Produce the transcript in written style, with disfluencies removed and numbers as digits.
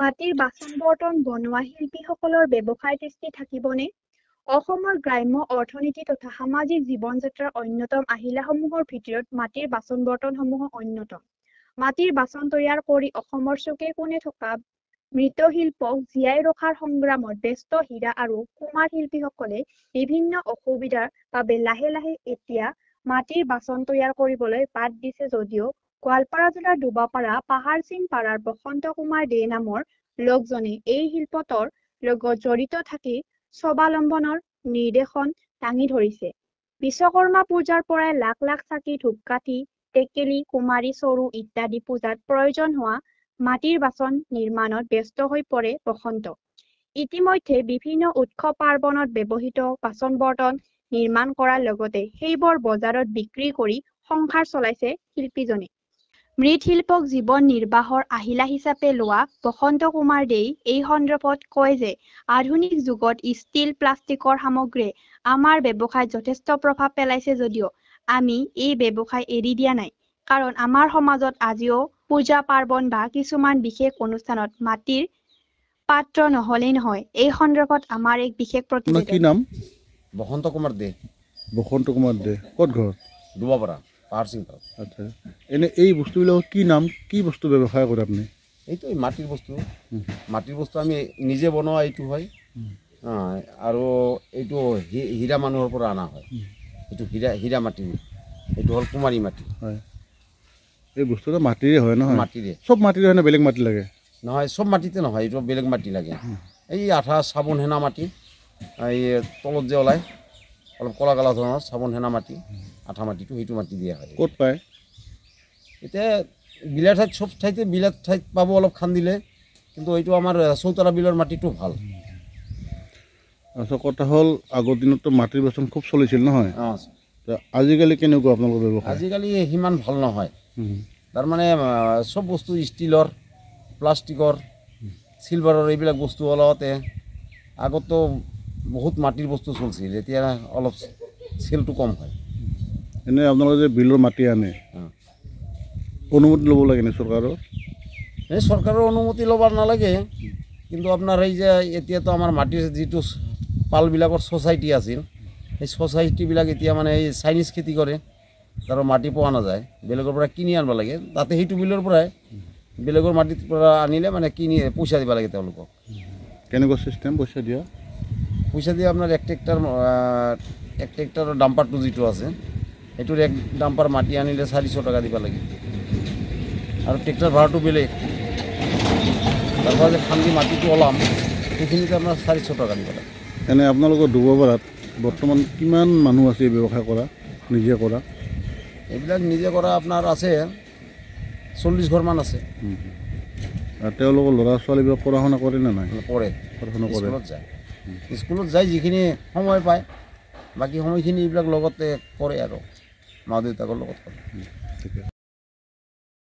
মাটিৰ বাচন বৰ্তন বনোৱা শিল্পীসকলৰ ব্যৱসায় দৃষ্টি থাকিবনে? অসমৰ গ্ৰাম্য অৰ্থনীতি তথা সামাজিক জীৱন-যাত্ৰাৰ অন্যতম আহিলাসমূহৰ ভিতৰত মাটিৰ বাচন বৰ্তনসমূহ অন্যতম। মাটিৰ বাচন তৈয়াৰ কৰি অসমৰ চুকে কোণে থকা মৃৎশিল্পক জীয়াই ৰখাৰ সংগ্ৰামত ব্যস্ত হীৰা আৰু কুমাৰ শিল্পীসকলে বিভিন্ন অসুবিধাৰ বাবে লাহে লাহে এতিয়া মাটিৰ বাচন তৈয়াৰ কৰিবলৈ বাদ দিছে যদিও গোৱালপাৰা জিলাৰ দুবাপাৰা পাহাৰচিং পাৰাৰ বসন্ত কুমাৰ দে নামৰ লোকজনে এই শিল্পটোৰ লগত জড়িত থাকি স্বাৱলম্বনৰ নিৰ্দেশন দাঙি ধৰিছে। বিশ্বকৰ্মা পূজাৰ পৰাই লাখ লাখ চাকি ধূপকাঠি টেকেলি কুমাৰী চৰু ইত্যাদি পূজাত প্ৰয়োজন হোৱা মাটিৰ বাচন নিৰ্মাণত ব্যস্ত হৈ পৰে বসন্ত। ইতিমধ্যে বিভিন্ন উৎসৱ পাৰ্বণত ব্যৱহৃত বাচন বৰ্তন নিৰ্মাণ কৰাৰ লগতে সেইবোৰ বজাৰত বিক্ৰী কৰি সংসাৰ চলাইছে শিল্পীজনে। মৃৎশিল্পক জীৱন নিৰ্বাহৰ আহিলা হিচাপে লোৱা বসন্ত কুমাৰ দেই এই সন্দৰ্ভত কয় যে আধুনিক যুগত ষ্টীল প্লাষ্টিকৰ সামগ্ৰীয়ে আমাৰ ব্যৱসায়ত যথেষ্ট প্ৰভাৱ পেলাইছে যদিও আমি এই ব্যৱসায় এৰি দিয়া নাই। কাৰণ আমাৰ সমাজত আজিও পূজা পাৰ্বণ বা কিছুমান বিশেষ অনুষ্ঠানত মাটিৰ পাত্ৰ নহলেই নহয়। এই সন্দৰ্ভত আমাৰ এক বিশেষ প্ৰতিবেদন। কি নাম? বসন্ত কুমাৰ দে। বসন্ত কুমাৰ দে। ক'ত ঘৰ? দুবাপাৰা পাহাৰচিং পাৰা। আচ্ছা, এনে এই বস্তুবিলাকৰ কি নাম, কি বস্তু ব্যৱসায় কৰে আপুনি? এইটো মাটিৰ বস্তু আমি নিজে বনোৱা এইটো হয় আৰু এইটো হীৰা মানুহৰ পৰা অনা হয়। এইটো হীৰা মাটি, এইটো হ'ল কুমাৰী মাটি। হয়, এই বস্তুটো মাটিৰে হয় নহয়? মাটিৰে। চব মাটিৰে হয় নে বেলেগ মাটি লাগে? নহয়, চব মাটিতে নহয়, এইটো বেলেগ মাটি লাগে। এই আঠা চাবোন হেনা মাটি, এই তলত যে ওলায় অলপ কলা কলা ধৰণৰ চাবোন হেনা মাটি, আঠা মাটিটো সেইটো মাটি দিয়া হয়। ক'ত পায়? এতিয়া বিলৰ ঠাইত চব ঠাইতে বিলৰ ঠাইত পাব অলপ খান্দিলে, কিন্তু এইটো আমাৰ চৌতাৰা বিলৰ মাটিটো ভাল। আচ্ছা, কথা হ'ল আগৰ দিনততো মাটিৰ বাচন খুব চলিছিল নহয়? আজিকালি কেনেকুৱা আপোনালোকৰ ব্যৱসায়? আজিকালি সিমান ভাল নহয়। তাৰমানে চব বস্তু ষ্টিলৰ, প্লাষ্টিকৰ, চিলভাৰৰ এইবিলাক বস্তু ওলাওঁতে আগতো বহুত মাটিৰ বস্তু চলিছিল, এতিয়া অলপ চেলটো কম হয়। এনেই আপোনালোকে যে বিলৰ মাটি আনে, অনুমতি ল'ব লাগে নে চৰকাৰৰ? এই চৰকাৰৰ অনুমতি ল'ব নালাগে, কিন্তু আপোনাৰ এই যে এতিয়াতো আমাৰ মাটিৰ যিটো পালবিলাকৰ ছ'চাইটি আছিল, সেই ছ'চাইটিবিলাক এতিয়া মানে এই চাইনিজ খেতি কৰে, তাৰ মাটি পোৱা নাযায়, বেলেগৰ পৰা কিনি আনিব লাগে। তাতে সেইটো বিলৰ পৰাই বেলেগৰ মাটিৰ পৰা আনিলে মানে কিনি পইচা দিব লাগে তেওঁলোকক। কেনেকুৱা চিষ্টেম পইচা দিয়া? পইচা দিয়ে আপোনাৰ এক ট্ৰেক্টৰৰ ডাম্পাৰটো যিটো আছে, সেইটোৰ এক ডাম্পাৰ মাটি আনিলে 400 টকা দিব লাগে আৰু ট্ৰেক্টৰ ভাড়াটো বেলেগ। তাৰপৰা যে খান্দি মাটিটো ওলাম সেইখিনিতে আপোনাৰ 400 টকা দিব লাগে। এনে আপোনালোকৰ দুবাপাৰাত বৰ্তমান কিমান মানুহ আছে এই ব্যৱসায় কৰা, নিজে কৰা? এইবিলাক নিজে কৰা আপোনাৰ আছে 40 ঘৰমান আছে। আৰু তেওঁলোকৰ ল'ৰা ছোৱালীবিলাক পঢ়া শুনা কৰে নে নাই? পঢ়ে, পঢ়া শুনা কৰে। স্কুলত যায় যিখিনি সময় পায়, বাকী সময়খিনি এইবিলাক লগতে কৰে আৰু মা দেউতাকৰ লগত কৰে।